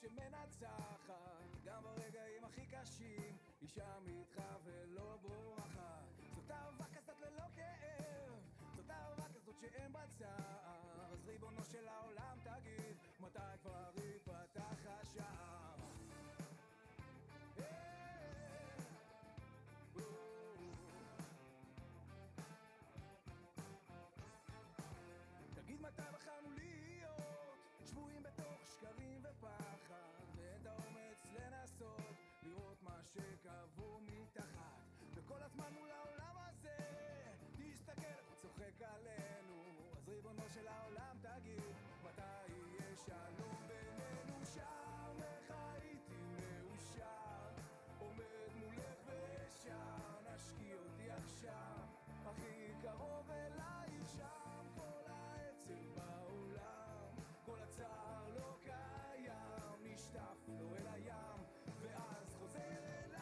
שמנצחת, גם ברגעים הכי קשים, היא שם איתך ולא בורחת. זאת אהבה כזאת ללא כאב, זאת אהבה כזאת שאין בצער. אז ריבונו של העולם תגיד, מתי כבר ייפתח השער? תגיד מתי בחרנו להיות שבויים בתוך שקרים ופחד, ואין האומץ לנסות לראות מה שקבעו מתחת. וכל הזמן מול העולם הזה תסתכל איך הוא צוחק עלינו. אז ריבונו של העולם תגיד, מתי יהיה שלום בינינו? שם איך הייתי מאושר, עומד מולך ושר, נשקיע אותי עכשיו הכי קרוב אלייך. שם כל העצב בעולם, כל הצער לא קיים, נשטף לו אל הים ואז חוזר אלייך.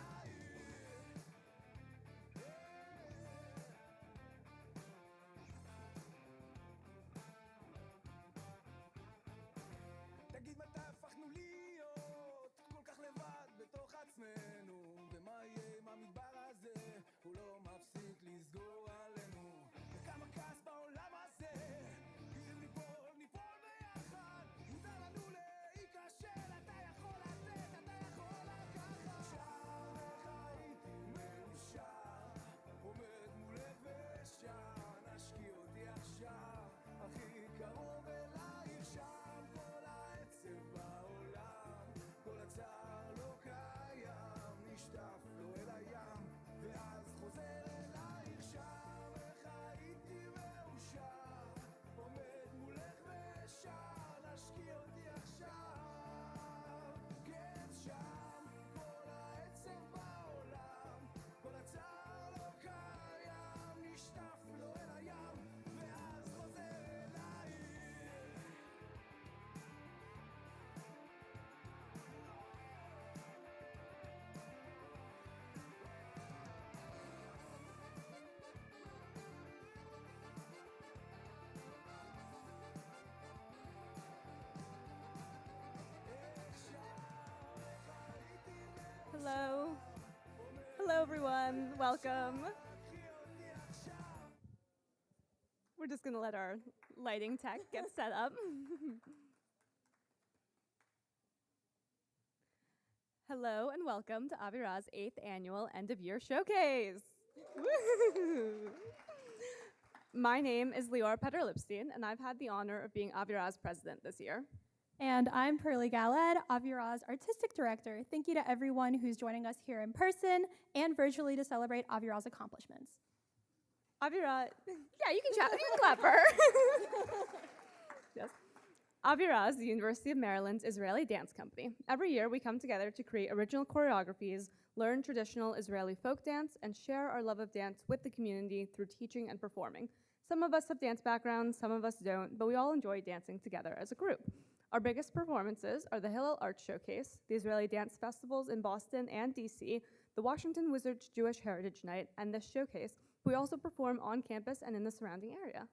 תגיד מתי הפכנו להיות כל כך לבד בתוך עצמנו, ומה יהיה עם המדבר הזה, הוא לא מפסיק לסגור עלינו. וכמה כעס בעולם הזה, אם ניפול ביחד, מותר לנו להיכשל, אתה יכול לתת, אתה יכול לקחת. שם איך הייתי מאושר, עומד מולך ושר, נשקיע אותי עכשיו הכי קרוב אלייך. שם כל העצב בעולם, כל הצער לא קיים, נשטף לו אל הים ואז חוזר אלייך. שם איך הייתי מאושר, עומד מולך ושר, נשקיע אותי עכשיו. כן, שם כל העצב בעולם, כל הצער לא קיים, נשטף לו אל הים ואז חוזר אלייך. Hello. Hello, everyone. Welcome. We're just going to let our lighting tech get set up. Hello and welcome to Avirah's 8th annual end-of-year showcase. Woo! My name is Lior Petter-Lipstein, and I've had the honor of being Avirah's president this year. And I'm Pearly Galad, Avirah's artistic director. Thank you to everyone who's joining us here in person and virtually to celebrate Avirah's accomplishments. Avirah, yeah, you can shout, you can clap for her. Yes. Avirah is the University of Maryland's Israeli Dance Company. Every year we come together to create original choreographies, learn traditional Israeli folk dance, and share our love of dance with the community through teaching and performing. Some of us have dance backgrounds, some of us don't, but we all enjoy dancing together as a group. Our biggest performances are the Hillel Art Showcase, the Israeli Dance Festivals in Boston and DC, the Washington Wizards Jewish Heritage Night, and this showcase. We also perform on campus and in the surrounding area.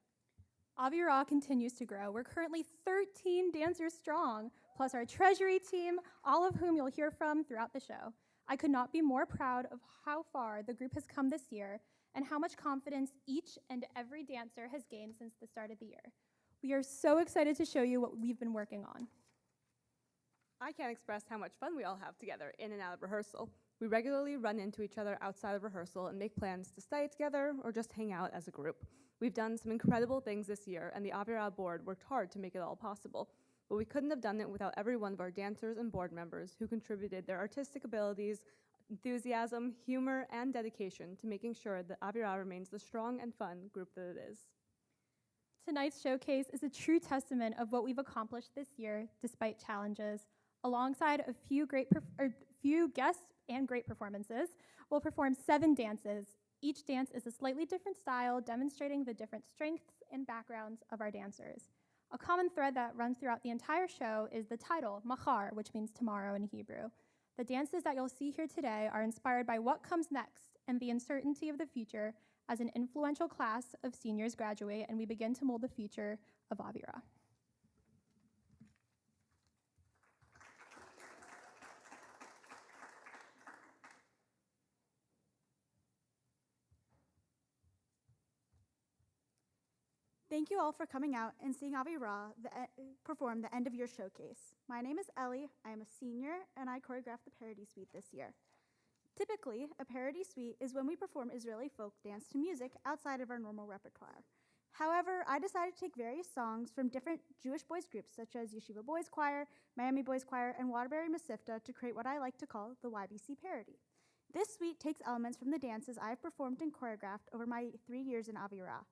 Avirah continues to grow. We're currently 13 dancers strong, plus our treasury team, all of whom you'll hear from throughout the show. I could not be more proud of how far the group has come this year and how much confidence each and every dancer has gained since the start of the year. We are so excited to show you what we've been working on. I can't express how much fun we all have together in and out of rehearsal. We regularly run into each other outside of rehearsal and make plans to stay together or just hang out as a group. We've done some incredible things this year, and the Avirah board worked hard to make it all possible. But we couldn't have done it without every one of our dancers and board members who contributed their artistic abilities, enthusiasm, humor, and dedication to making sure that Avirah remains the strong and fun group that it is. Tonight's showcase is a true testament of what we've accomplished this year, despite challenges. Alongside a few guests and great performances, we'll perform 7 dances. Each dance is a slightly different style, demonstrating the different strengths and backgrounds of our dancers. A common thread that runs throughout the entire show is the title, Machar, which means tomorrow in Hebrew. The dances that you'll see here today are inspired by what comes next and the uncertainty of the future as an influential class of seniors graduate and we begin to mold the future of Avirah. Thank you all for coming out and seeing Avirah perform the end of your showcase. My name is Ellie, I am a senior, and I choreographed the parody suite this year. Typically, a parody suite is when we perform Israeli folk dance to music outside of our normal repertoire. However, I decided to take various songs from different Jewish boys groups such as Yeshiva Boys Choir, Miami Boys Choir, and Waterbury Masifta to create what I like to call the YBC parody. This suite takes elements from the dances I have performed and choreographed over my 3 years in Avirah,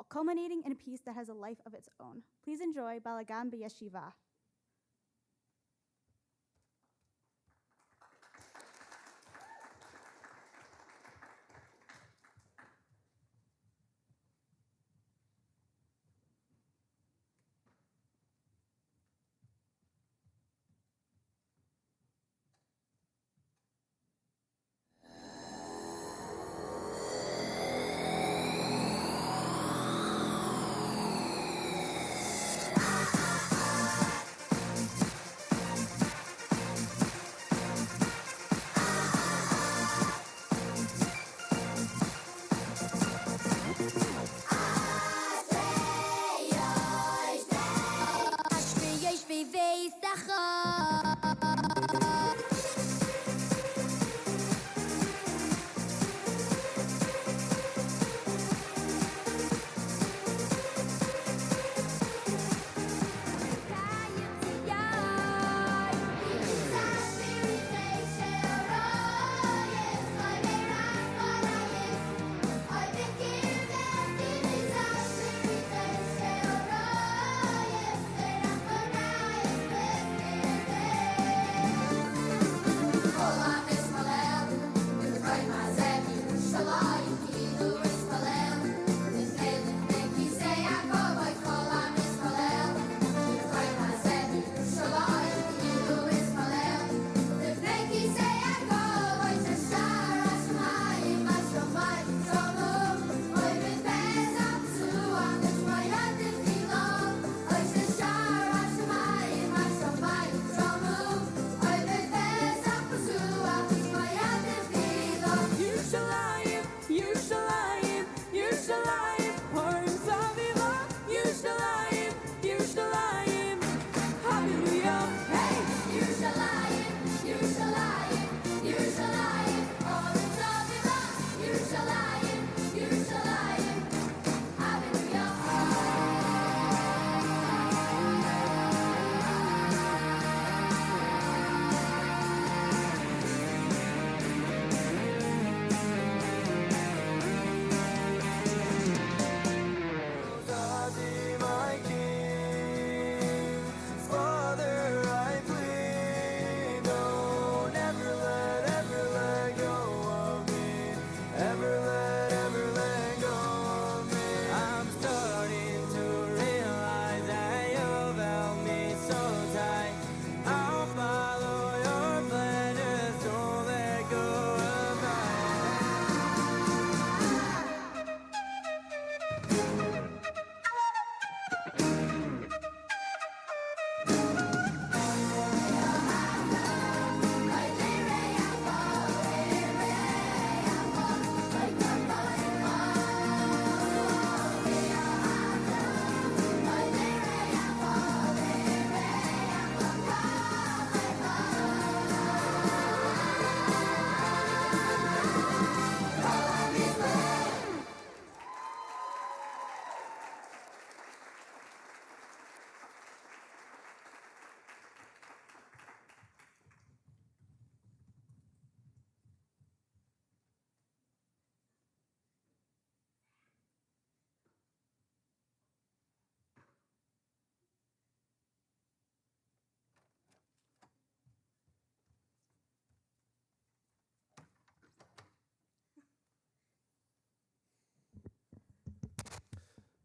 culminating in a piece that has a life of its own. Please enjoy Balagan B'Yeshiva.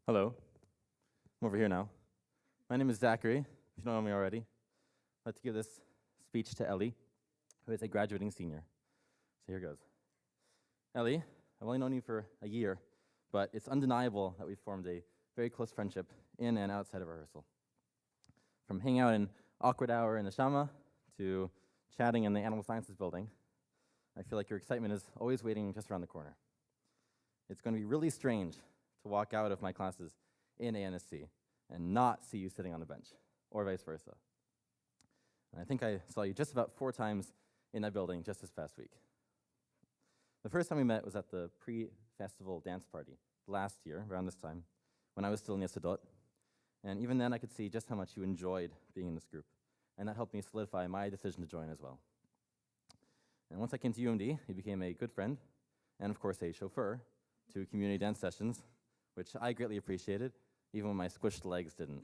Hello, I'm over here now. My name is Zachary, if you don't know me already. I'd like to give this speech to Ellie, who is a graduating senior. So here goes. Ellie, I've only known you for a year, but it's undeniable that we've formed a very close friendship in and outside of rehearsal. From hanging out in awkward hour in the Shama to chatting in the Animal Sciences building, I feel like your excitement is always waiting just around the corner. It's going to be really strange to walk out of my classes in ANSC and not see you sitting on a bench, or vice versa. And I think I saw you just about 4 times in that building just this past week. The first time we met was at the pre-festival dance party last year, around this time, when I was still in Yesodot. And even then I could see just how much you enjoyed being in this group. And that helped me solidify my decision to join as well. And once I came to UMD, you became a good friend, and of course a chauffeur to community dance sessions, which I greatly appreciated, even when my squished legs didn't.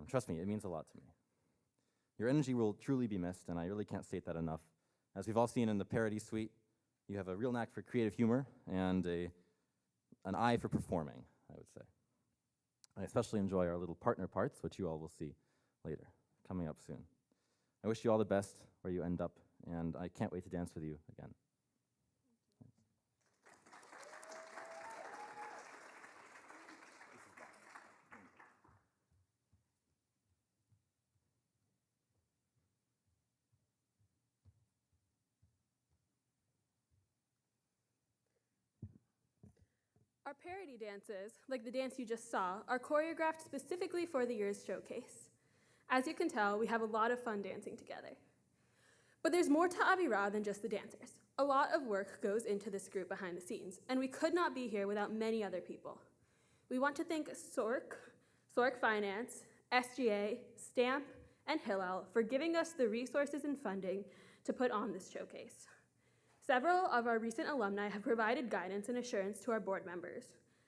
Trust me, it means a lot to me. Your energy will truly be missed, and I really can't state that enough. As we've all seen in the parody suite, you have a real knack for creative humor and an eye for performing, I would say. I especially enjoy our little partner parts, which you all will see later, coming up soon. I wish you all the best where you end up, and I can't wait to dance with you again. Our parody dances, like the dance you just saw, are choreographed specifically for the year's showcase. As you can tell, we have a lot of fun dancing together. But there's more to Avirah than just the dancers. A lot of work goes into this group behind the scenes, and we could not be here without many other people. We want to thank Sork Finance, SGA, Stamp, and Hillel for giving us the resources and funding to put on this showcase. Several of our recent alumni have provided guidance and assurance to our board members,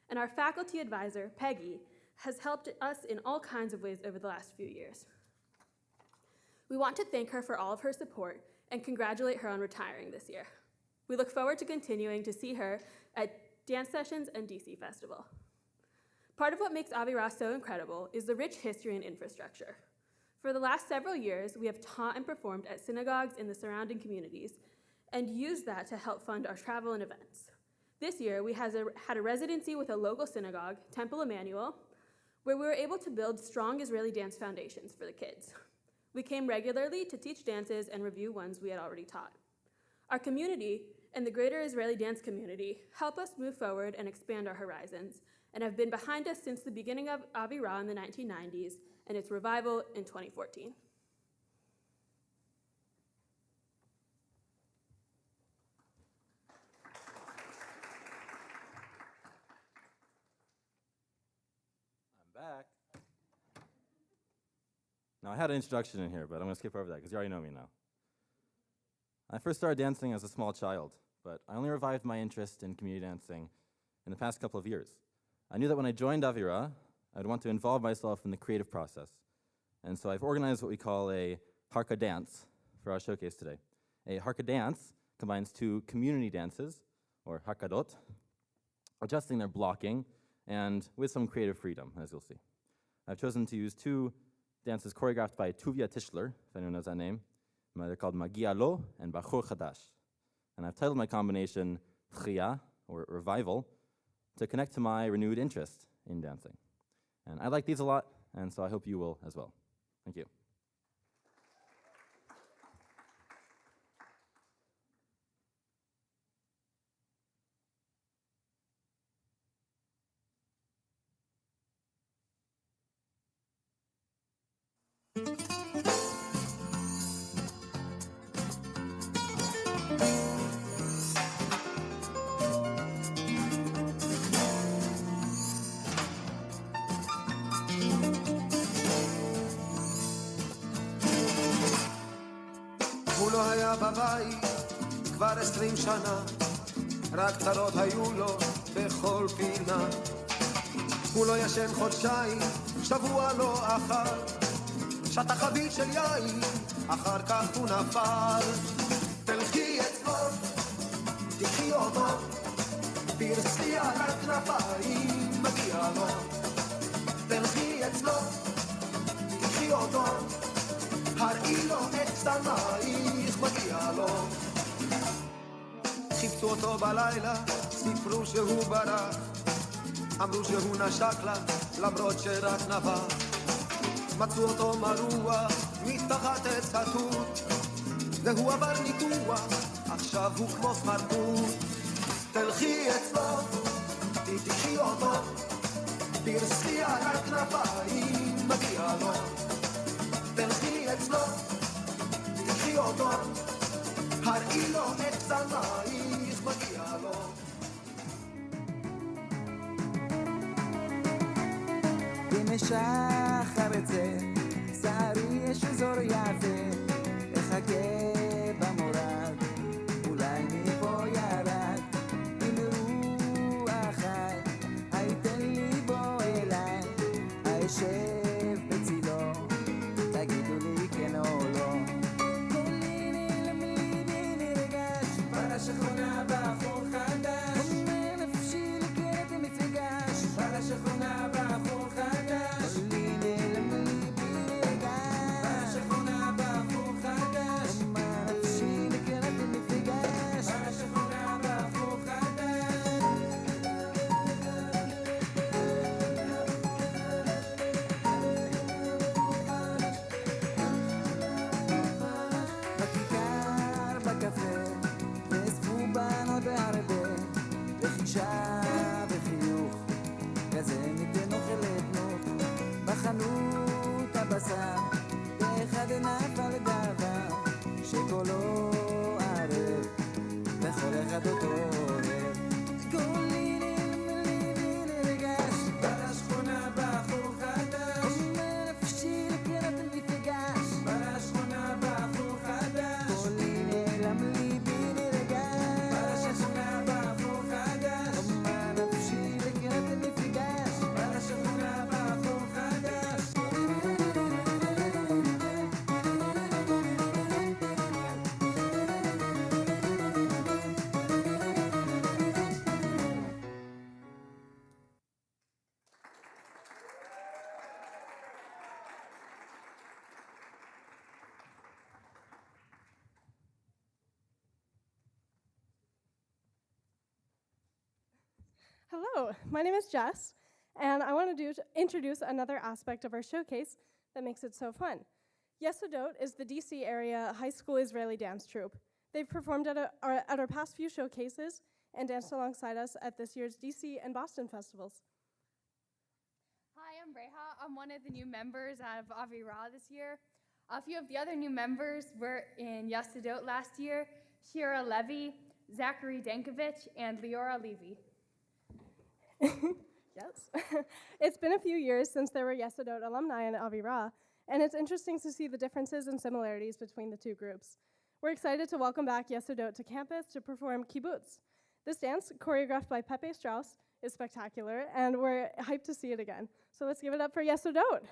and our faculty advisor, Peggy, has helped us in all kinds of ways over the last few years. We want to thank her for all of her support and congratulate her on retiring this year. We look forward to continuing to see her at dance sessions and DC Festival. Part of what makes Avirah so incredible is the rich history and infrastructure. For the last several years, we have taught and performed at synagogues in the surrounding communities and used that to help fund our travel and events. This year, we had a residency with a local synagogue, Temple Emmanuel, where we were able to build strong Israeli dance foundations for the kids. We came regularly to teach dances and review ones we had already taught. Our community and the greater Israeli dance community help us move forward and expand our horizons, and have been behind us since the beginning of Avirah in the 1990s and its revival in 2014. Back. Now, I had an introduction in here, but I'm going to skip over that because you already know me now. I first started dancing as a small child, but I only revived my interest in community dancing in the past couple of years. I knew that when I joined Avirah, I would want to involve myself in the creative process. And so I've organized what we call a Harka dance for our showcase today. A Harka dance combines 2 community dances, or Hakadot, adjusting their blocking, and with some creative freedom, as you'll see. I've chosen to use 2 dances choreographed by Tuvia Tischler, if anyone knows that name. They're called Magia Lo and Bachur Chadash. And I've titled my combination Tchia, or revival, to connect to my renewed interest in dancing. And I like these a lot, and so I hope you will as well. Thank you. הוא לא היה בבית כבר 20 שנה, רק צרות היו לו בכל פינה. הוא לא ישן חודשיים, שבוע לא אכל, שתה חבית של יין, אחר כך הוא נפל. תלכי אצלו, תקחי אותו, תרצי על הכנפיים, מגיע לו. תלכי אצלו, תקחי אותו, הראי לו את קטנייך, מגיע לו. חיפשו אותו בלילה, סיפרו שהוא ברח, אמרו שהוא נשק לה, למרות שרק נבח. מצאו אותו מרוח, מתחת עץ התות, והוא עבר ניתוח, עכשיו הוא כמו סמרטוט. תלכי אצלו, תתקחי אותו, תרסי על הכנפיים, מגיע לו. תלכי אצלו, תקחי אותו, הראי לו את צלמייך, מגיע לו. הנה שחר אצא, שערי יש אזור יפה, לחכה במורד, אולי מפה ירד, אם רוח חי, הייתן לי בו אליי, הישב בצילו, תגידו לי כן או לא. תליני למליבי נרגש, פרש אחרונה בחור חדש, אומר נפשי לקראת המפגש, פרש אחרונה בחור חדש, תליני למליבי נרגש, פרש אחרונה בחור חדש, אומר נפשי לקראת המפגש, פרש אחרונה בחור חדש. בכיכר בקפה נאספו בנות בהרבה, לחישה וחיוך כזה ניתן אוכל לתנוך. בחנות הבשר באחד נפל דבר שקולו ערב וכל אחד אותו אוהב. גוליני למליבי נרגש, בשכונה בחור חדש, אומר נפשי לקראת המפגש, בשכונה בחור חדש, גוליני למליבי נרגש, בשכונה בחור חדש, אומר נפשי לקראת המפגש, בשכונה בחור חדש. Hello, my name is Jess, and I want to introduce another aspect of our showcase that makes it so fun. Yesodot is the DC area high school Israeli dance troupe. They've performed at our past few showcases and danced alongside us at this year's DC and Boston festivals. Hi, I'm Reha. I'm one of the new members of Avirah this year. A few of the other new members were in Yesodot last year, Shira Levy, Zachary Dankovich, and Leora Levy. Yes. It's been a few years since there were Yesodot alumni in Avirah, and it's interesting to see the differences and similarities between the two groups. We're excited to welcome back Yesodot to campus to perform kibbutz. This dance, choreographed by Pepe Strauss, is spectacular, and we're hyped to see it again. So let's give it up for Yesodot.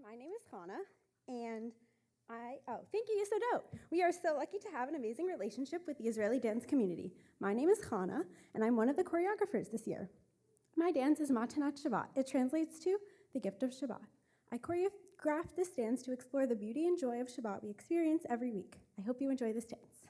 my name is Hannah, and thank you, Yesodot. We are so lucky to have an amazing relationship with the Israeli dance community. My name is Hannah, and I'm one of the choreographers this year. My dance is Matanat Shabbat. It translates to the gift of Shabbat. I choreographed this dance to explore the beauty and joy of Shabbat we experience every week. I hope you enjoy this dance.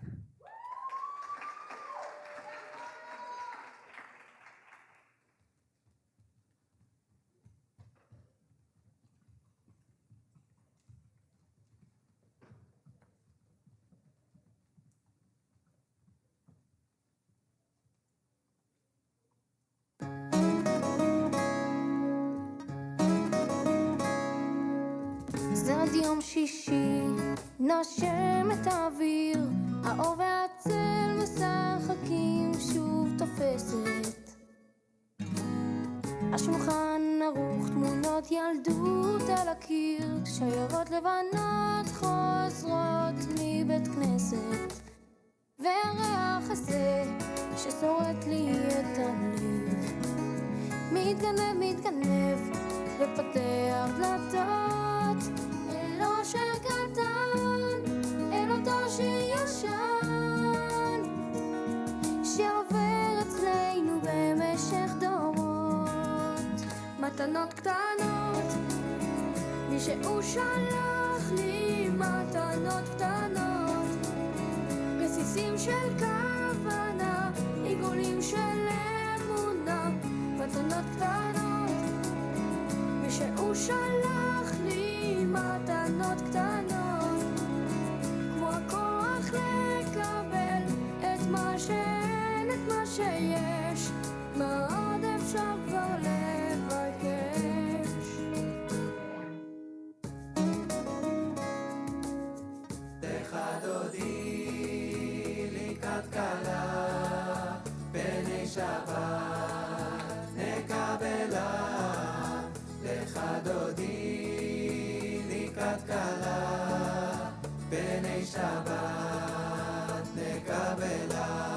זה עוד יום שישי, נושם את האוויר, האור והצל משחקים, שוב תופסת. השולחן ערוך, תמונות ילדות על הקיר, שיירות לבנות חוזרות מבית כנסת, והריח הזה ששורט לי את הלב, מתגנב ופתח דלתות אל אושר קטן, אל אותו שישן שעובר אצלנו במשך דורות. מתנות קטנות, מי שהוא שלח לי מתנות קטנות, רסיסים של כוונה, עיגולים של אמונה. מתנות קטנות, מי שהוא שלח לי מתנות קטנות, כמו הכוח לקבל את מה שאין, את מה שיש, מה עוד אפשר כבר לבקש. לך דודי לקראת קלה, פני שבת נקבלה. לך דודי לקראת קלה, פני שבת נקבלה.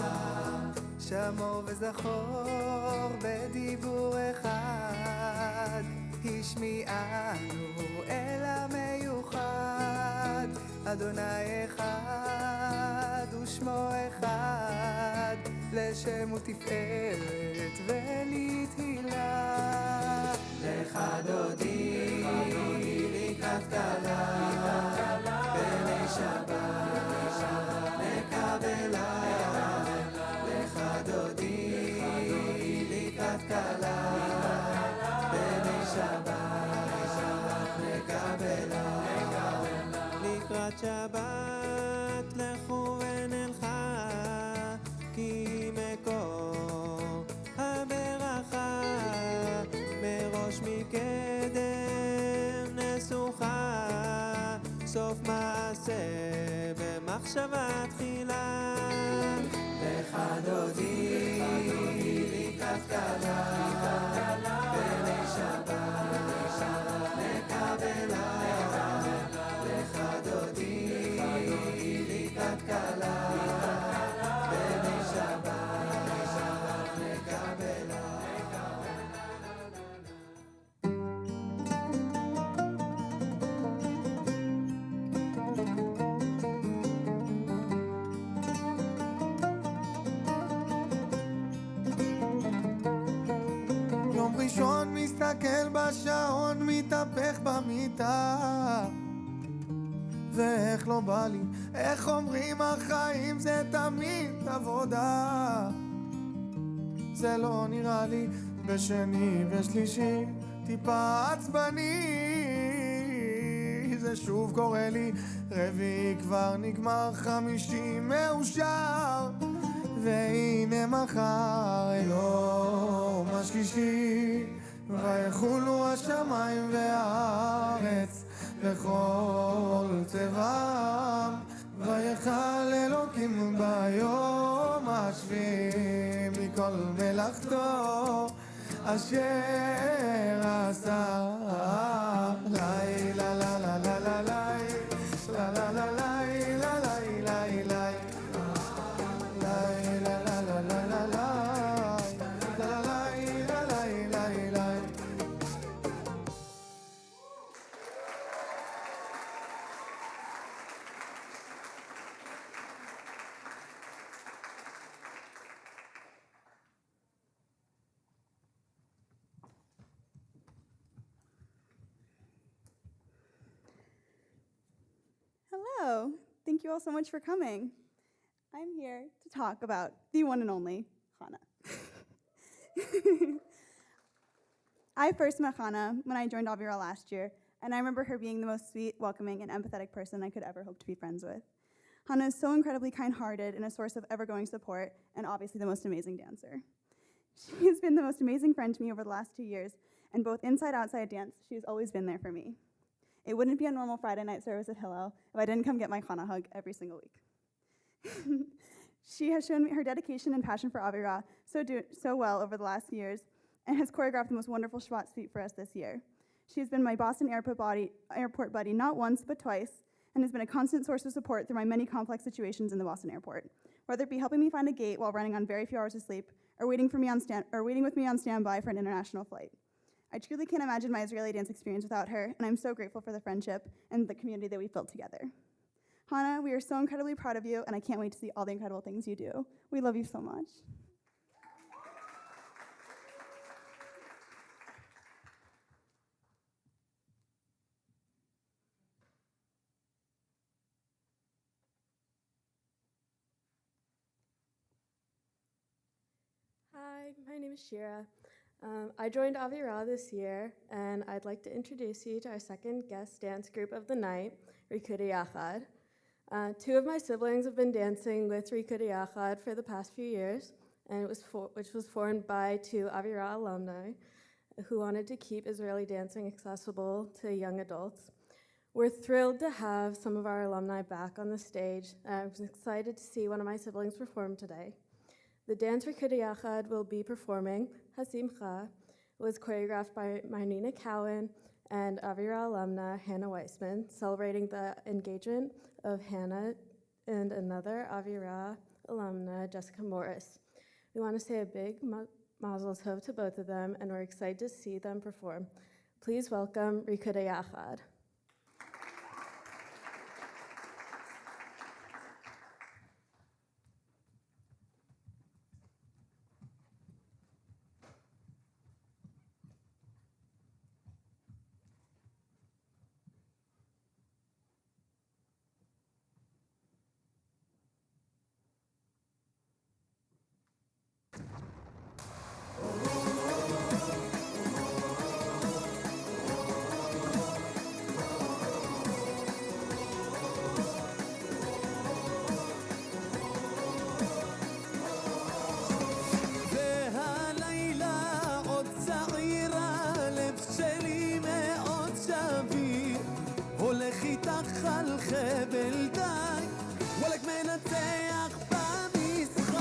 שמור וזכור בדיבור אחד, השמיענו אל המיוחד. אדוני אחד ושמו אחד, לשם ותפארת ולתהילה. לך דודי לקראת קלה, פני שבת נקבלה. לך דודי לקראת קלה, פני שבת נקבלה. לקראת שבת לכו ונלכה, כי מקור הברכה מראש מקדם נסוכה, סוף מעשה במחשבה תחילה. לך דודי לקראת קלה, פני שבת נקבלה. לך דודי לקראת קלה, פני שבת נקבלה. יום ראשון מסתכל בשעון, מתהפך במיטה, ואיך לא בא לי, איך אומרים החיים זה תמיד עבודה. זה לא נראה לי בשני ושלישי, טיפה עצבני. זה שוב קורה לי, רביעי כבר נגמר, חמישי מאושר, והנה מחר יום השלישי, ויחולו השמיים והארץ וכל צבעם, ויחל אלוקים ביום השביעי מכל מלאכתו אשר עשה. לילה לה לה לה לה לה לה לה לה לה לה לה you all so much for coming. I'm here to talk about the one and only Hannah. I first met Hannah when I joined Avirah last year, and I remember her being the most sweet, welcoming, and empathetic person I could ever hope to be friends with. Hannah is so incredibly kind-hearted and a source of ever-growing support, and obviously the most amazing dancer. She has been the most amazing friend to me over the last 2 years, and both inside and outside dance, she has always been there for me. It wouldn't be a normal Friday night service at Hillel if I didn't come get my Hannah hug every single week. She has shown me her dedication and passion for Avirah so well over the last years, and has choreographed the most wonderful Shabbat suite for us this year. She has been my Boston airport buddy not once, but twice, and has been a constant source of support through my many complex situations in the Boston airport, whether it be helping me find a gate while running on very few hours of sleep, or waiting with me on standby for an international flight. I truly can't imagine my Israeli dance experience without her, and I'm so grateful for the friendship and the community that we've built together. Hannah, we are so incredibly proud of you, and I can't wait to see all the incredible things you do. We love you so much. Hi, my name is Shira. I joined Avirah this year, and I'd like to introduce you to our second guest dance group of the night, Rikudei Yachad. Two of my siblings have been dancing with Rikudei Yachad for the past few years, and which was formed by two Avirah alumni who wanted to keep Israeli dancing accessible to young adults. We're thrilled to have some of our alumni back on the stage, and I was excited to see one of my siblings perform today. The dance Rikudei Yachad will be performing, Hasimcha, was choreographed by Marnina Cowan and Avirah alumna Hannah Weissman, celebrating the engagement of Hannah and another Avirah alumna, Jessica Morris. We want to say a big mazel tov to both of them, and we're excited to see them perform. Please welcome Rikudei Yachad. והלילה עוד צעיר, הלב שלי מאוד שביר, הולך איתך על חבל דק, וואלק מנצח במשחק.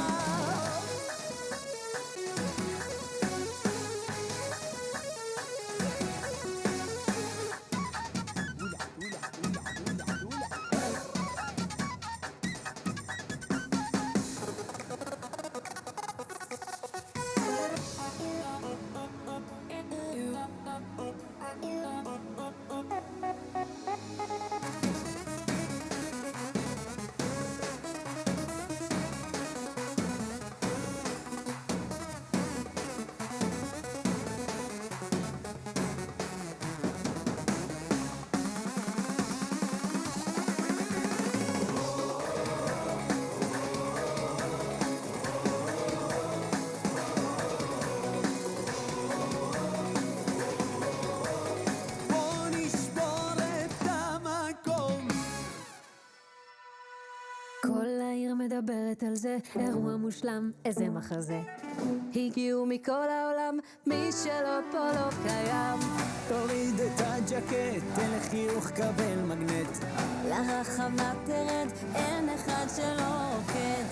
בוא נשבור את המקום. כל העיר מדברת על זה, אירוע מושלם, איזה מחזה. הגיעו מכל העולם, מי שלא פה לא קיים. תוריד את הג'קט, תן לחיוך קבל מגנט. לרחבה תרד, אין אחד שלא רוקד.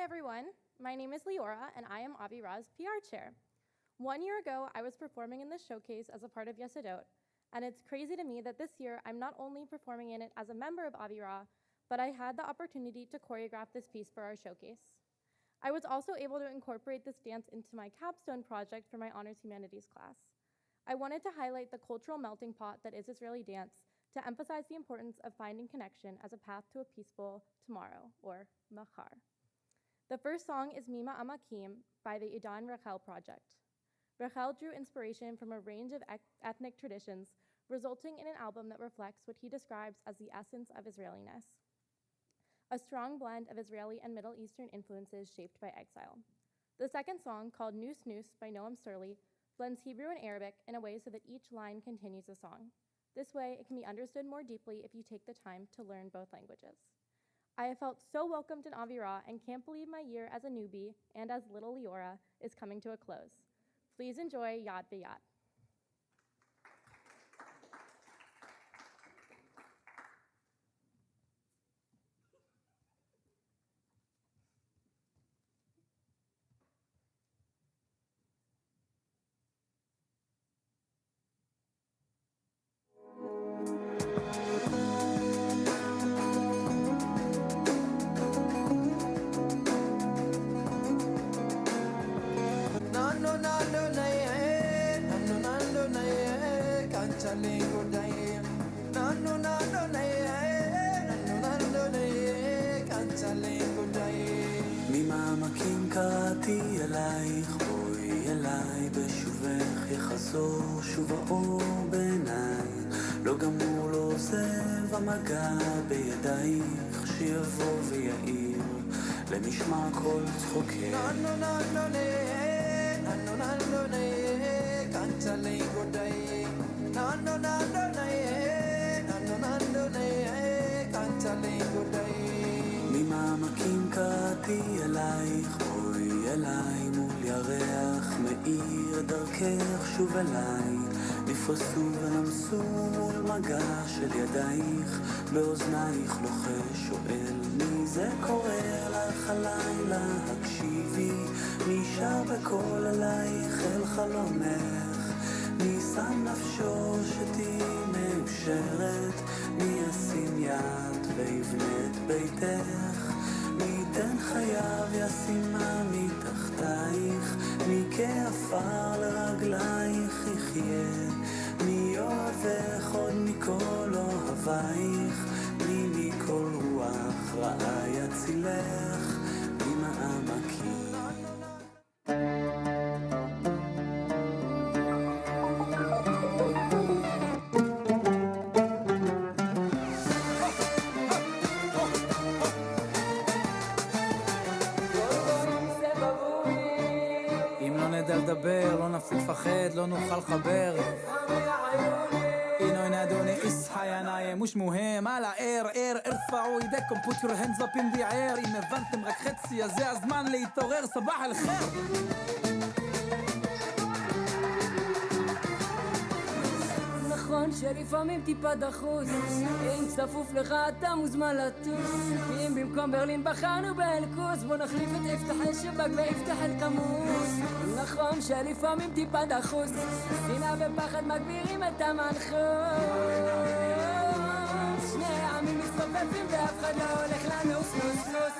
Hi everyone, my name is Leora and I am Avirah's PR chair. 1 year ago, I was performing in this showcase as a part of Yesodot, and it's crazy to me that this year I'm not only performing in it as a member of Avirah, but I had the opportunity to choreograph this piece for our showcase. I was also able to incorporate this dance into my capstone project for my Honors Humanities class. I wanted to highlight the cultural melting pot that is Israeli dance to emphasize the importance of finding connection as a path to a peaceful tomorrow, or Machar. The first song is Mima Amakim by the Yesodot and Rikudei Project. Rachel drew inspiration from a range of ethnic traditions, resulting in an album that reflects what he describes as the essence of Israeliness, a strong blend of Israeli and Middle Eastern influences shaped by exile. The second song, called Noos Noos by Noam Surly, blends Hebrew and Arabic in a way so that each line continues the song. This way, it can be understood more deeply if you take the time to learn both languages. I have felt so welcomed in Avirah and can't believe my year as a newbie and as little Leora is coming to a close. Please enjoy Yad B'Yad. ממעמקים קראתי אלייך, בואי אליי בשובך יחזור שוב האור בעיניי, לא גמור לא עוזב המגע בידייך, שיבוא ויעיר למשמע כל צחוקך. ממעמקים קראתי אלייך, בואי אליי מול ירח מאיר דרכך שוב אליי, נפרסו ונמסו מול מגע של ידייך, באוזנייך לוחש שואל מי זה קורא לך הלילה, הקשיבי מי שר בקול אלייך אל חלומך, מי שם נפשו שתהי מאושרת, מי ישים יד ויבנה את ביתך, מי ייתן חייו ישימה מתחתייך, מי כעפר לרגלייך יחיה, מי אוהבך עוד מכל אוהבייך, מי מכל רוח רעה יצילך, ממעמקים. לא נפסיק לפחד, לא נוכל לחבר. אינו נדוני איסחי עיניים מוש מוהם על הער, הרפעו ידיכם, put your hands up in the air. אם הבנתם רק חצי, אז זה הזמן להתעורר, סבח אל חיר. נכון שלפעמים טיפה דחוס, אם צפוף לך אתה מוזמן לטוס, אם במקום ברלין בחרנו באלקוס, בוא נחליף את יפתח השבק ויפתח אל קמוס. נכון שלפעמים טיפה דחוס, שנאה ופחד מגבירים את המנחוס, שני העמים מסתופפים ואף אחד לא הולך לנוס נוס נוס.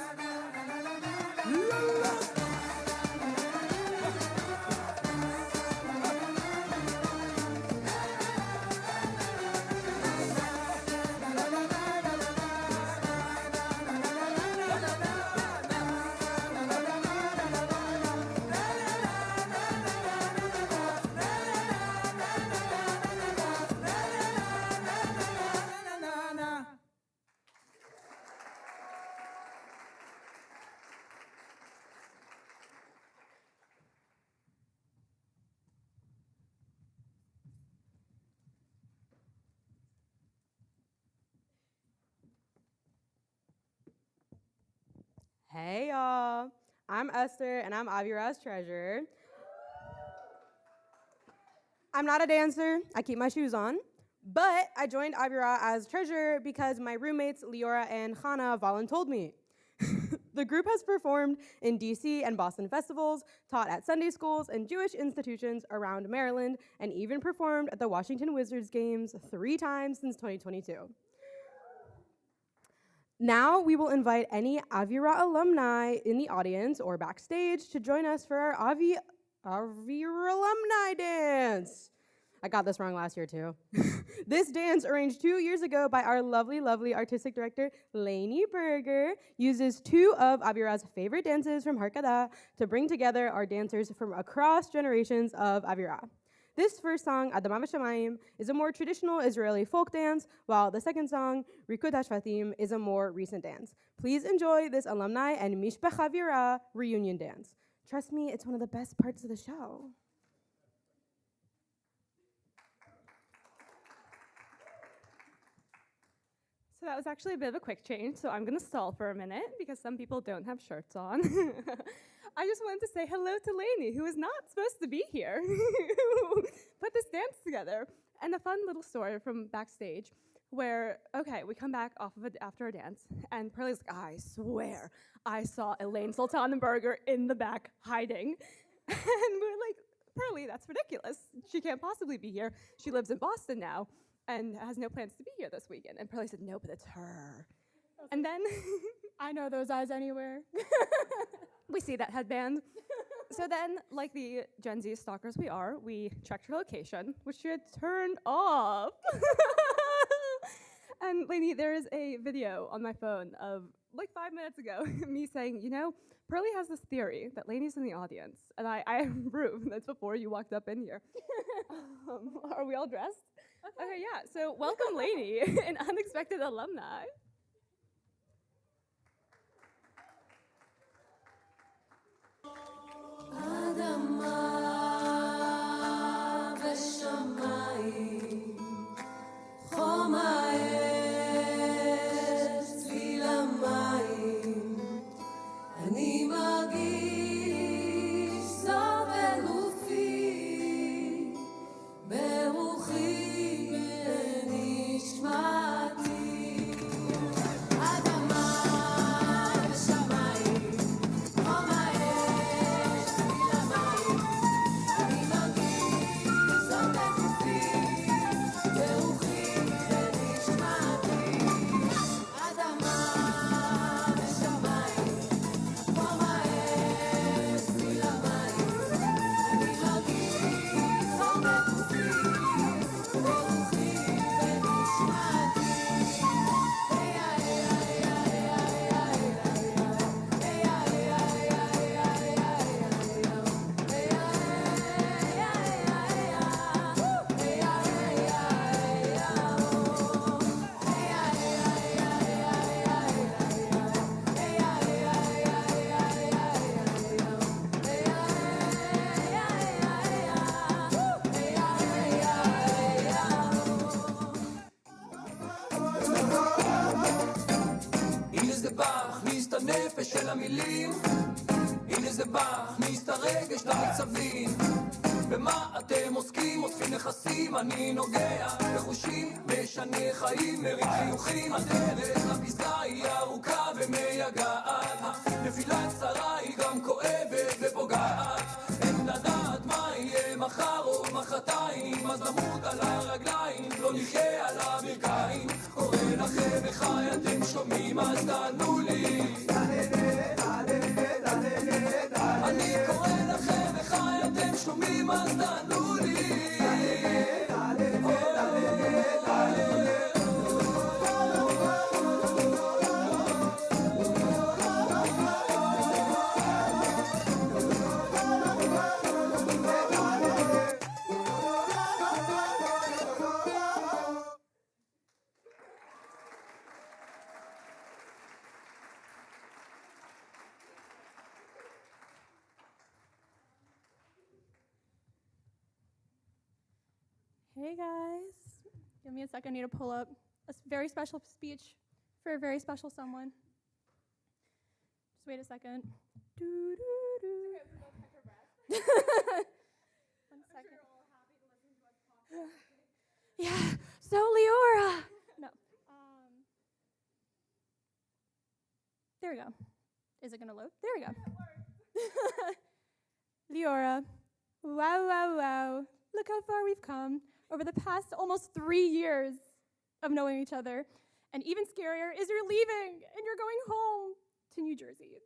Hey y'all, I'm Esther and I'm Avirah's treasurer. I'm not a dancer, I keep my shoes on, but I joined Avirah as treasurer because my roommates Leora and Chana voluntold me. The group has performed in DC and Boston festivals, taught at Sunday schools and Jewish institutions around Maryland, and even performed at the Washington Wizards games 3 times since 2022. Now we will invite any Avirah alumni in the audience or backstage to join us for our Avirah alumni dance. I got this wrong last year too. This dance, arranged 2 years ago by our lovely, lovely artistic director, Lainey Berger, uses 2 of Avirah's favorite dances from Harkada to bring together our dancers from across generations of Avirah. This first song, Adama V'Shamayim, is a more traditional Israeli folk dance, while the second song, Rikudei Yachad, is a more recent dance. Please enjoy this alumni and Mishpach Avirah reunion dance. Trust me, it's one of the best parts of the show. So that was actually a bit of a quick change, so I'm gonna stall for a minute because some people don't have shirts on. I just wanted to say hello to Lainey, who is not supposed to be here, who put this dance together. And a fun little story from backstage where, okay, we come back off of it after a dance, and Pearlie's like, I swear, I saw Elaine Sultanenberger in the back hiding. And we're like, Pearlie, that's ridiculous. She can't possibly be here. She lives in Boston now and has no plans to be here this weekend. And Pearlie said, no, but it's her. And then I know those eyes anywhere. we see that headband. So then, like the Gen Z stalkers we are, we checked her location, which she had turned off. And Lainey, there is a video on my phone of like 5 minutes ago, me saying, you know, Pearlie has this theory that Lainey's in the audience. And I have proof. That's before you walked up in here. Are we all dressed? Okay, yeah. So welcome, Lainey, an unexpected alumni. אדמה ושמיים, חום האש, צליל המים, אני מרגיש זאת בגופי, ברוחי ונשמתי. אדמה ושמיים, חום האש, צליל המים, אני מרגיש זאת בגופי, ברוחי ונשמתי. אדמה ושמיים, חום האש, צליל המים, אני מרגיש זאת בגופי, ברוחי ונשמתי. הנה זה בא, הכניס את הנפש של המילים. הנה זה בא, הכניס את הרגש למצבים. במה אתם עוסקים? אוספים נכסים, אני נוגע בחושים, משנה חיים, מרים חיוכים. הדרך לפסגה היא ארוכה ומייגעת, נפילה קצרה היא גם כואבת ופוגעת. אין לדעת מה יהיה מחר או מחרתיים, אז נמות על הרגליים, לא נחיה על הברכיים. קורא לכם וחי, אתם שומעים אז תענו לי. אני קורא לכם וחי, אתם שומעים אז תענו לי. Hey guys, give me a second. I need to pull up a very special speech for a very special someone. Just wait a second. Doo, doo, doo. One second. Yeah, so Leora. No. There we go. Is it gonna load? There we go. Leora, wow, wow, wow. Look how far we've come over the past almost 3 years of knowing each other. And even scarier is you're leaving and you're going home to New Jersey.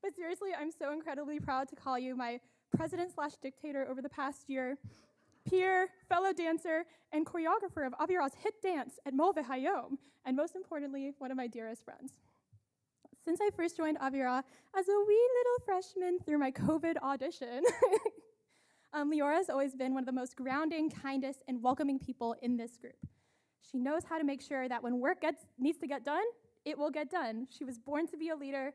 But seriously, I'm so incredibly proud to call you my president/dictator over the past year, peer, fellow dancer, and choreographer of Avirah's hit dance at Move Hayom, and most importantly, one of my dearest friends. Since I first joined Avirah as a wee little freshman through my COVID audition, Leora has always been one of the most grounding, kindest, and welcoming people in this group. She knows how to make sure that when work needs to get done, it will get done. She was born to be a leader,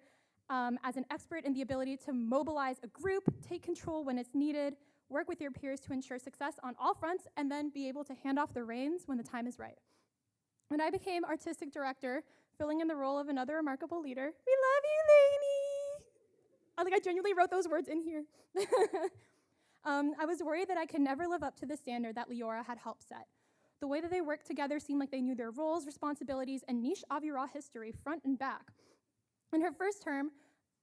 as an expert in the ability to mobilize a group, take control when it's needed, work with your peers to ensure success on all fronts, and then be able to hand off the reins when the time is right. When I became artistic director, filling in the role of another remarkable leader, we love you, Lainey. I genuinely wrote those words in here. I was worried that I could never live up to the standard that Leora had helped set. The way that they worked together seemed like they knew their roles, responsibilities, and niche Avirah history front and back. In her first term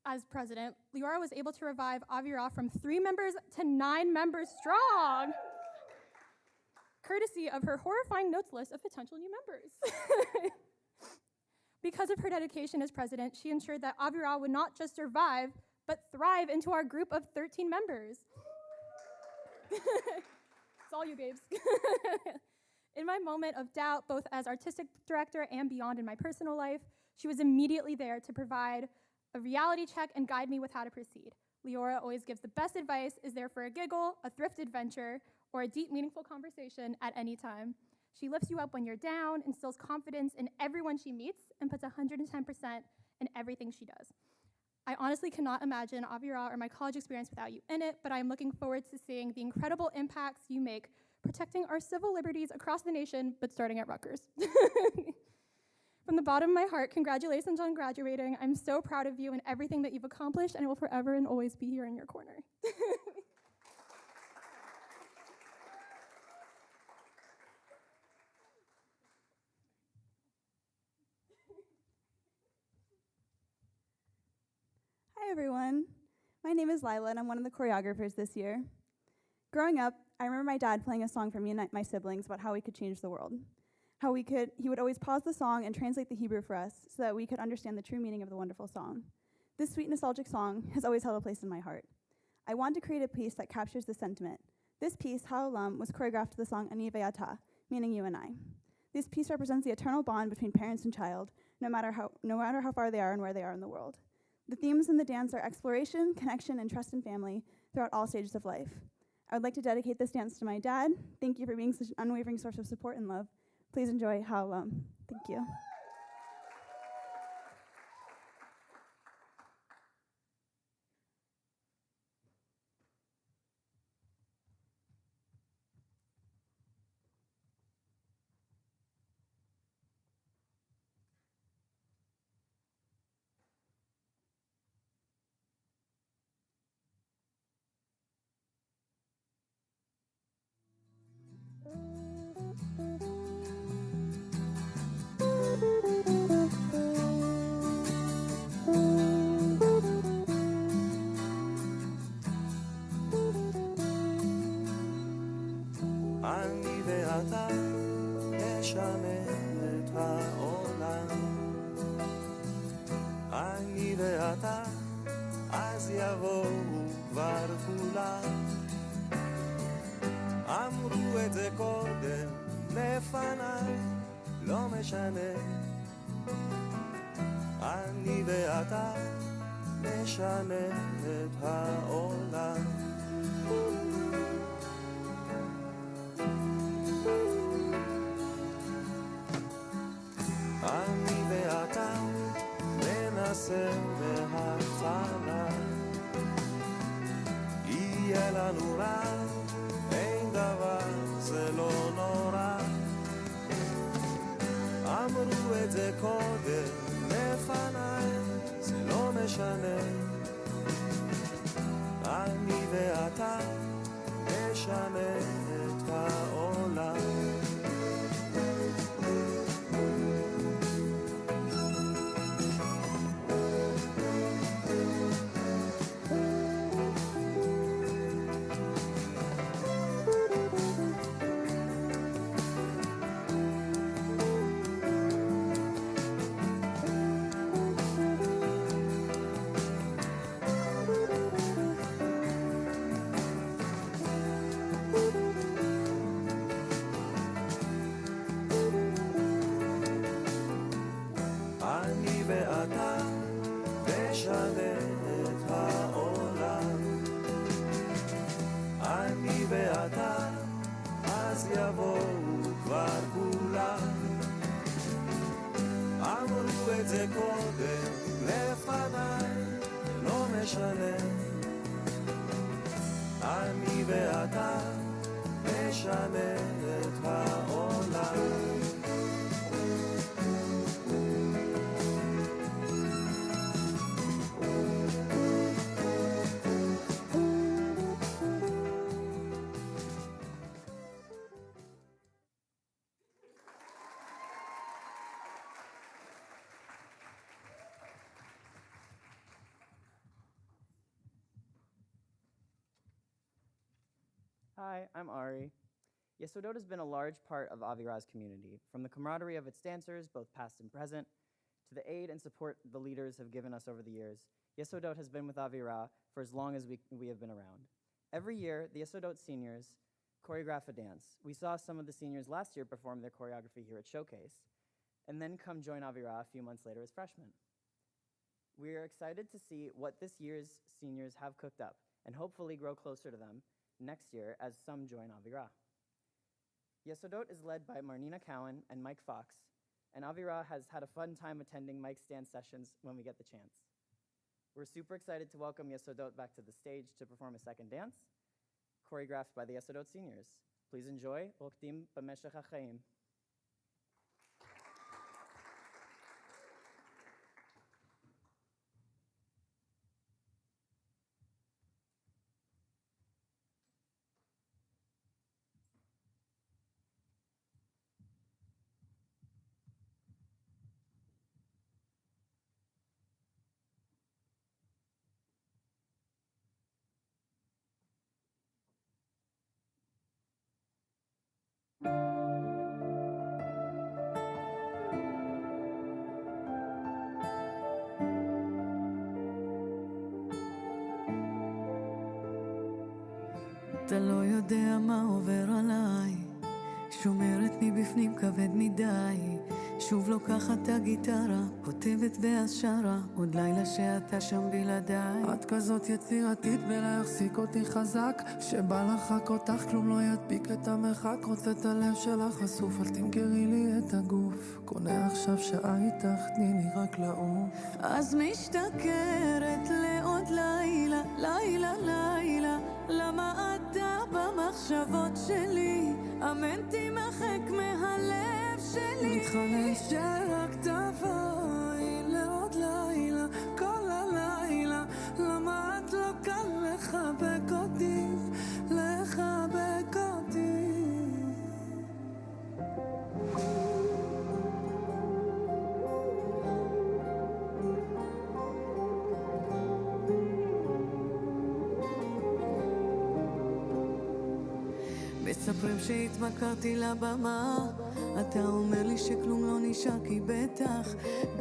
as president, Leora was able to revive Avirah from 3 members to 9 members strong, courtesy of her horrifying notes list of potential new members. Because of her dedication as president, she ensured that Avirah would not just survive, but thrive into our group of 13 members. It's all you, babes. In my moment of doubt, both as artistic director and beyond in my personal life, she was immediately there to provide a reality check and guide me with how to proceed. Leora always gives the best advice, is there for a giggle, a thrift adventure, or a deep, meaningful conversation at any time. She lifts you up when you're down, instills confidence in everyone she meets, and puts 110% in everything she does. I honestly cannot imagine Avirah or my college experience without you in it, but I am looking forward to seeing the incredible impacts you make protecting our civil liberties across the nation, but starting at Rutgers. From the bottom of my heart, congratulations on graduating. I'm so proud of you and everything that you've accomplished, and I will forever and always be here in your corner. Hi everyone, my name is Lila and I'm one of the choreographers this year. Growing up, I remember my dad playing a song for me and my siblings about how we could change the world. He would always pause the song and translate the Hebrew for us so that we could understand the true meaning of the wonderful song. This sweet nostalgic song has always held a place in my heart. I want to create a piece that captures this sentiment. This piece, Ha'olam, was choreographed to the song Ani ve'ata, meaning you and I. This piece represents the eternal bond between parents and child, no matter how far they are and where they are in the world. The themes in the dance are exploration, connection, and trust in family throughout all stages of life. I would like to dedicate this dance to my dad. Thank you for being such an unwavering source of support and love. Please enjoy Ha'olam. Thank you. אני ואתה נשנה את העולם. אני ואתה אז יבואו כבר כולם. אמרו את זה קודם לפניי, לא משנה. אני ואתה נשנה את העולם. אני ואתה ננסה מההתחלה. יהיה לנו רע, אין דבר, זה לא נורא. אמרו את זה קודם לפניי, זה לא משנה. אני ואתה נשנה את העולם. את זה קודם לפניי, לא משנה. אני ואתה נשנה את העולם. Hi, I'm Ari. Yesodot has been a large part of Avirah's community, from the camaraderie of its dancers, both past and present, to the aid and support the leaders have given us over the years. Yesodot has been with Avirah for as long as we have been around. Every year, the Yesodot seniors choreograph a dance. We saw some of the seniors last year perform their choreography here at Showcase, and then come join Avirah a few months later as freshmen. We are excited to see what this year's seniors have cooked up, and hopefully grow closer to them next year as some join Avirah. Yesodot is led by Marnina Cowan and Mike Fox, and Avirah has had a fun time attending Mike's dance sessions when we get the chance. We're super excited to welcome Yesodot back to the stage to perform a second dance, choreographed by the Yesodot seniors. Please enjoy Rokdim B'Meshech HaChaim. אתה לא יודע מה עובר עליי, שומרת מבפנים כבד מדי, שוב לוקחת את הגיטרה, כותבת בהשערה, עוד לילה שאתה שם בלעדיי. את כזאת יצירתית בלהחזיק אותי חזק, שבא לחק אותך כלום לא ידביק את המרחק, רוצה את הלב שלך חשוף, אל תמכרי לי את הגוף, קונה עכשיו שעה איתך, תני לי רק לעוף. אז משתכרת לעוד לילה, לילה לילה, למה אתה במחשבות שלי, אמן תימחק מהלב שלי, מתחנן שרק תבואי לעוד לילה, כל הלילה, למה את לא קל לחבק אותי, לחבק אותי. מספרים שהתמכרתי לבמה, אתה אומר לי שכלום לא נשאר כי בטח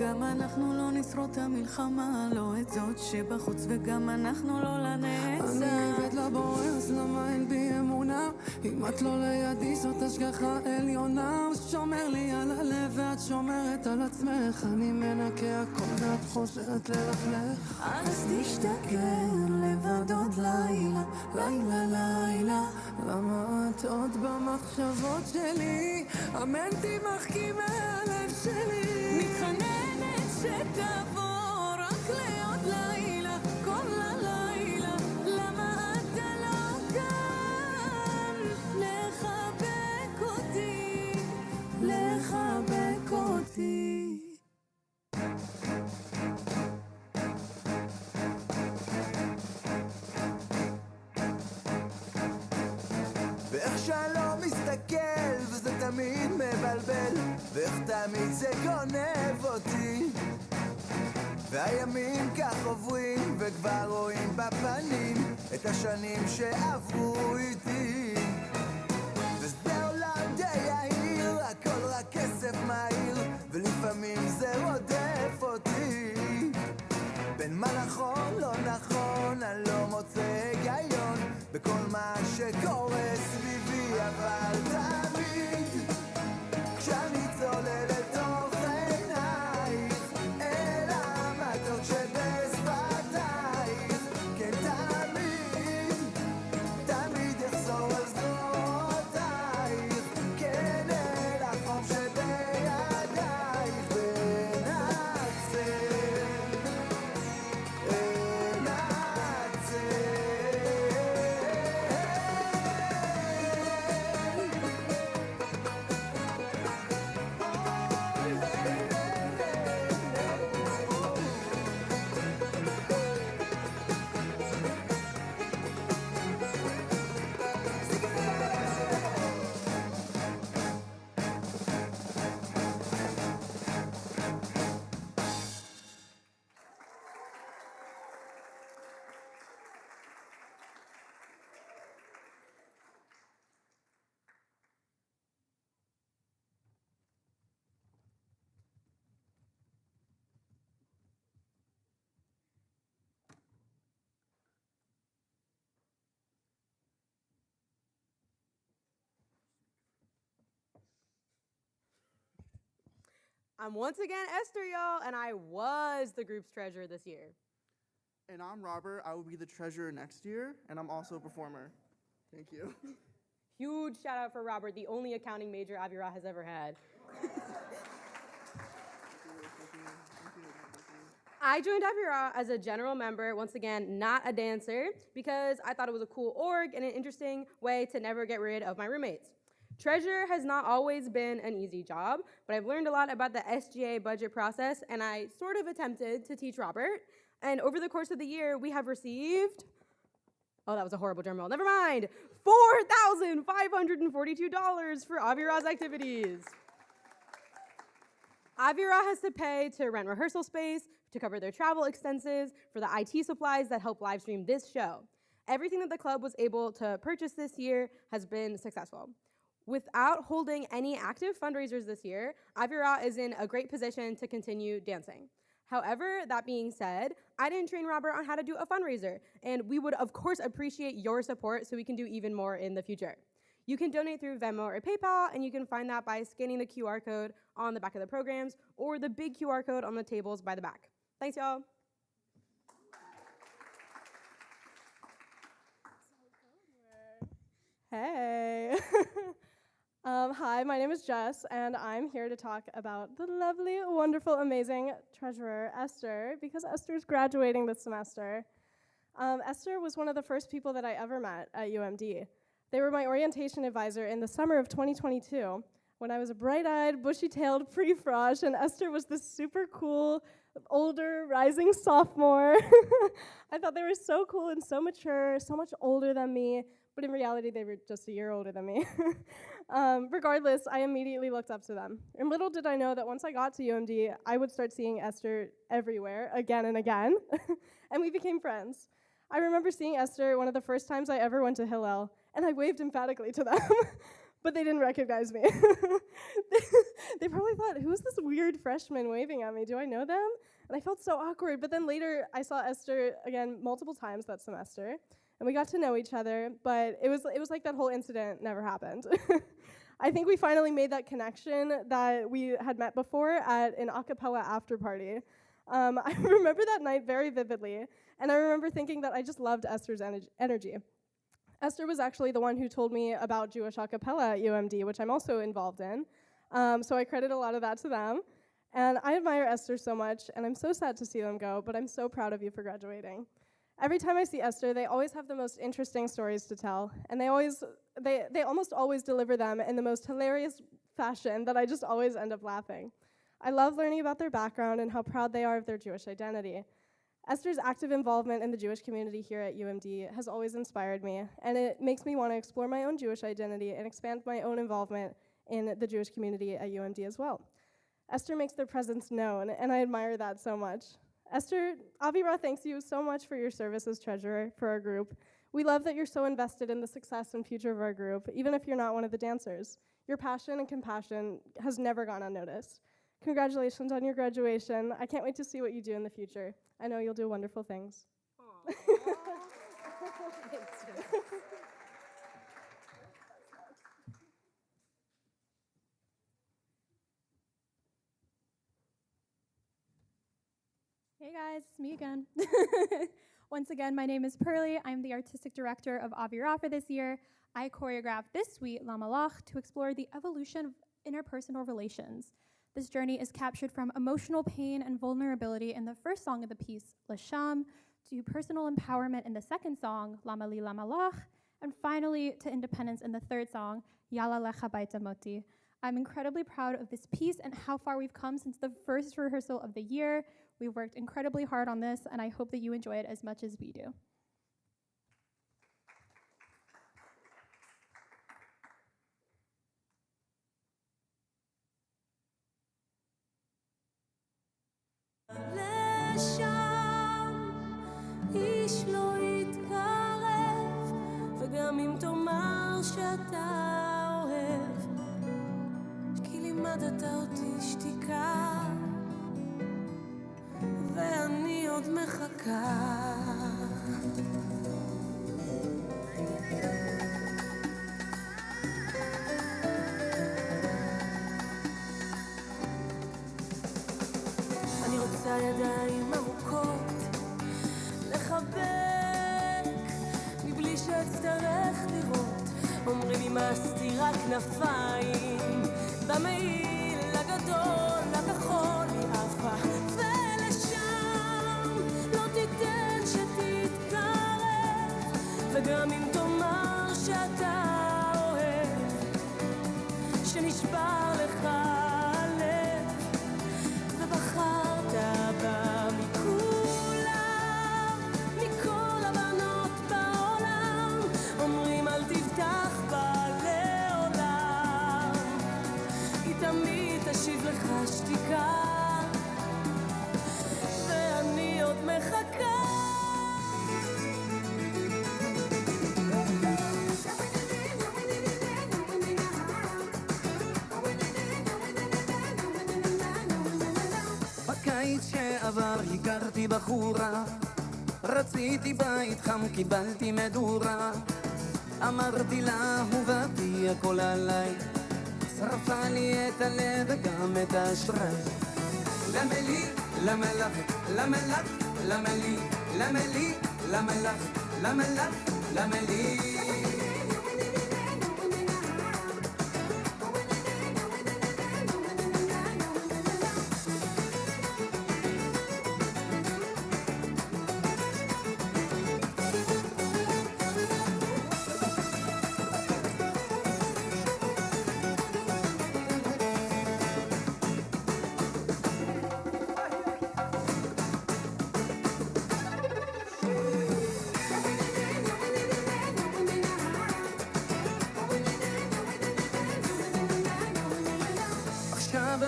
גם אנחנו לא נשרוד את המלחמה, לא את זאת שבחוץ וגם אנחנו לא לנצח. אני עובד לבורא, אז למה אין בי אמונה, אם את לא לידי זאת השגחה עליונה, הוא שומר לי על הלב ואת שומרת על עצמך, אני מנקה הכל ואת חוזרת ללכלך. אז תשתכר לבד עוד לילה, לילה לילה, למה את עוד במחשבות שלי, אמן תמחקי מהלב שלי, מתחננת שתבוא רק לעוד לילה, כל הלילה, למה אתה לא כאן, לחבק אותי, לחבק אותי. ואיך שאני לא מסתכל וזה תמיד מבלבל, ואיך תמיד זה גונב אותי, והימים כך עוברים וכבר רואים בפנים את השנים שעברו איתי, וזה עולם די יהיר, הכל רק כסף מהיר, ולפעמים זה רודף אותי, בין מה נכון לא נכון אני לא מוצא היגיון בכל מה שקורה סביבי, אבל תמיד כשאני צולל לתוך עינייך אל המתוק שבשפתייך, כן תמיד, תמיד יחזור על זרועותייך, כן אל החום שבידייך, בעינייך I'm once again Esther, y'all, and I was the group's treasurer this year. And I'm Robert. I will be the treasurer next year, and I'm also a performer. Thank you. Huge shout out for Robert, the only accounting major Avirah has ever had. I joined Avirah as a general member, once again, not a dancer, because I thought it was a cool org and an interesting way to never get rid of my roommates. Treasurer has not always been an easy job, but I've learned a lot about the SGA budget process, and I sort of attempted to teach Robert. And over the course of the year, we have received, oh, that was a horrible drum roll, never mind, $4,542 for Avirah's activities. Avirah has to pay to rent rehearsal space, to cover their travel expenses, for the IT supplies that help live stream this show. Everything that the club was able to purchase this year has been successful. Without holding any active fundraisers this year, Avirah is in a great position to continue dancing. However, that being said, I didn't train Robert on how to do a fundraiser, and we would of course appreciate your support so we can do even more in the future. You can donate through Venmo or PayPal, and you can find that by scanning the QR code on the back of the programs or the big QR code on the tables by the back. Thanks, y'all. Hey. Hi, my name is Jess, and I'm here to talk about the lovely, wonderful, amazing treasurer, Esther, because Esther's graduating this semester. Esther was one of the first people that I ever met at UMD. They were my orientation advisor in the summer of 2022, when I was a bright-eyed, bushy-tailed pre-frosh, and Esther was this super cool, older, rising sophomore. I thought they were so cool and so mature, so much older than me, but in reality, they were just a year older than me. Regardless, I immediately looked up to them. And little did I know that once I got to UMD, I would start seeing Esther everywhere, again and again, and we became friends. I remember seeing Esther one of the first times I ever went to Hillel, and I waved emphatically to them, but they didn't recognize me. They probably thought, who's this weird freshman waving at me? Do I know them? And I felt so awkward, but then later I saw Esther again multiple times that semester, and we got to know each other, but it was like that whole incident never happened. I think we finally made that connection that we had met before at an a cappella after party. I remember that night very vividly, and I remember thinking that I just loved Esther's energy. Esther was actually the one who told me about Jewish a cappella at UMD, which I'm also involved in, so I credit a lot of that to them. And I admire Esther so much, and I'm so sad to see them go, but I'm so proud of you for graduating. Every time I see Esther, they always have the most interesting stories to tell, and they almost always deliver them in the most hilarious fashion that I just always end up laughing. I love learning about their background and how proud they are of their Jewish identity. Esther's active involvement in the Jewish community here at UMD has always inspired me, and it makes me want to explore my own Jewish identity and expand my own involvement in the Jewish community at UMD as well. Esther makes their presence known, and I admire that so much. Esther, Avirah thanks you so much for your service as treasurer for our group. We love that you're so invested in the success and future of our group, even if you're not one of the dancers. Your passion and compassion has never gone unnoticed. Congratulations on your graduation. I can't wait to see what you do in the future. I know you'll do wonderful things. Hey guys, it's me again. Once again, my name is Pearly. I'm the artistic director of Avirah for this year. I choreographed this suite, La Malach, to explore the evolution of interpersonal relations. This journey is captured from emotional pain and vulnerability in the first song of the piece, Lasham, to personal empowerment in the second song, Lama Li Lama Lach, and finally to independence in the third song, Yalla Lecha Baita Moti. I'm incredibly proud of this piece and how far we've come since the first rehearsal of the year. We've worked incredibly hard on this, and I hope that you enjoy it as much as we do. איש לא יתקרב, וגם אם תאמר שאתה אוהב, כי לימדת אותי שתיקה, ואני עוד מחכה. רוצה ידיים עמוקות לחבק מבלי שאצטרך לראות. אומרים אמסתי רק כנפיים במעיל הגדול הכחול היא עפה ולשם לא תיתן שתתקרב, וגם אם תאמר שאתה אוהב שנשבר לך הלב ובחרת בה מכולם, מכל הבנות בעולם אומרים אל תבטח בה לעולם, היא תמיד תשיב לך שתיקה ואני עוד מחכה. בקיץ שעבר הכרתי בחורה, רציתי בית חם, קיבלתי מדורה. אמרתי לה, אהובתי הכל עליי, שרפה לי את הלב וגם את האשראי. למה לי, למה לך, למה לך, למה לי, למה לי, למה לך, למה לך, למה לי.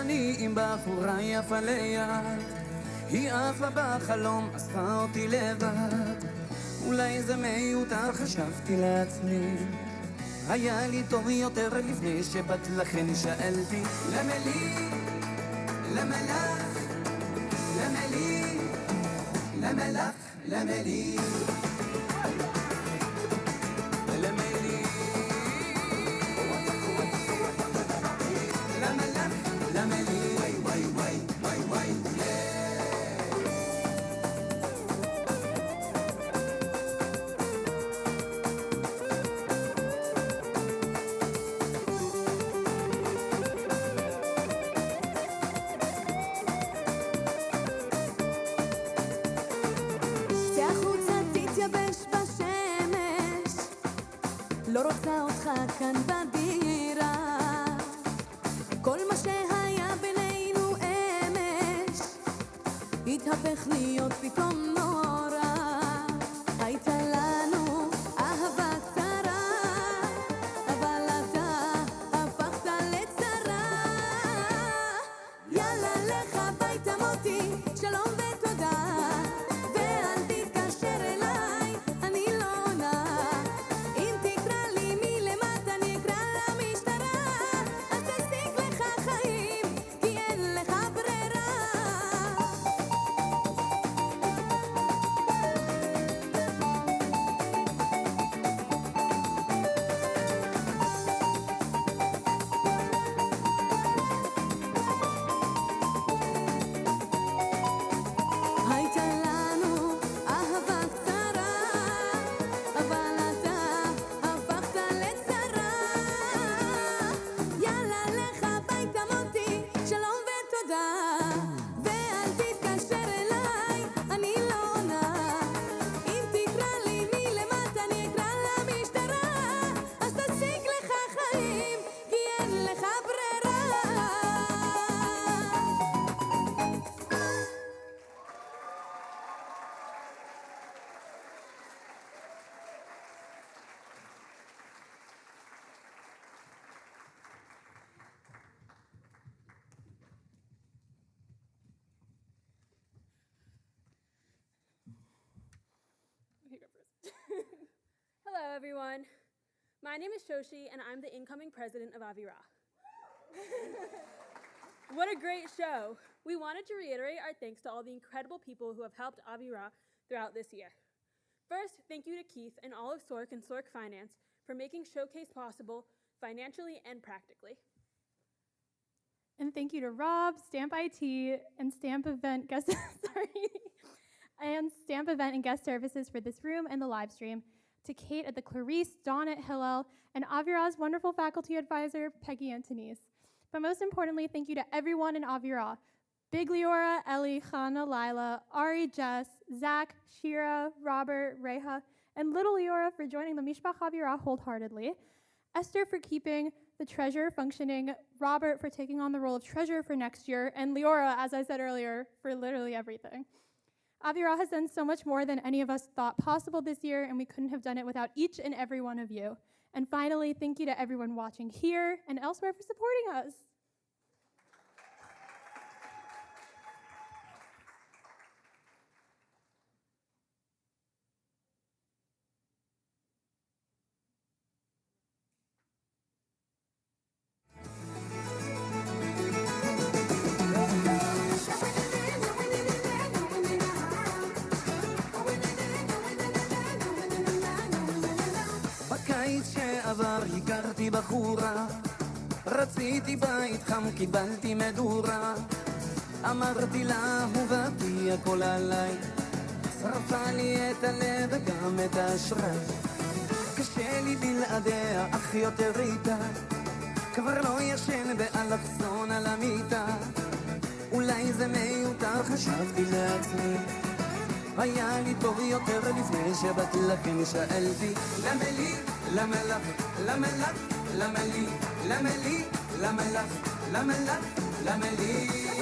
אני עם בחורה יפה ליד, היא עפה בחלום, אספה אותי לבד. אולי זה מיותר, חשבתי לעצמי, היה לי טוב יותר לפני שבת, לכן שאלתי למה לי, למה לך, למה לי, למה לך, למה לי, למה לי, למה לך, למה לי, וואי וואי וואי וואי וואי. לא רוצה אותך כאן בדירה, כל מה שהיה בינינו אמש התהפך להיות פתאום נורא. הייתה לנו אהבה קצרה, אבל אתה הפכת לצרה. יאללה לך הביתה מוטי, שלום ותודה, ואל תתקשר אליי, אני לא עונה. Hello, everyone. My name is Shoshi, and I'm the incoming president of Avirah. What a great show. We wanted to reiterate our thanks to all the incredible people who have helped Avirah throughout this year. First, thank you to Keith and all of Sork and Sork Finance for making Showcase possible financially and practically. And thank you to Rob, Stamp IT, and Stamp Event Guest and Stamp Event and Guest Services for this room and the live stream. To Kate at the Clarice, Dawn at Hillel, and Avirah's wonderful faculty advisor, Peggy Antonise. But most importantly, thank you to everyone in Avirah. Big Leora, Ellie, Chana, Lila, Ari, Jess, Zach, Shira, Robert, Reha, and little Leora for joining the Mishpach Avirah wholeheartedly. Esther for keeping the treasurer functioning, Robert for taking on the role of treasurer for next year, and Leora, as I said earlier, for literally everything. Avirah has done so much more than any of us thought possible this year, and we couldn't have done it without each and every one of you. And finally, thank you to everyone watching here and elsewhere for supporting us. בקיץ שעבר הכרתי בחורה, רציתי בית חם, קיבלתי מדורה. אמרתי לה, אהובתי, הכל עליי, שרפה לי את הלב וגם את האשראי. קשה לי בלעדיה, אך יותר איתה, כבר לא ישן באלכסון על המיטה. אולי זה מיותר, חשבתי לעצמי, היה לי טוב יותר לפני שבאת לכן. שאלתי, למה לי, למה לך, למה לך, למה לי, למה לי, למה לך, למה לך, למה לי.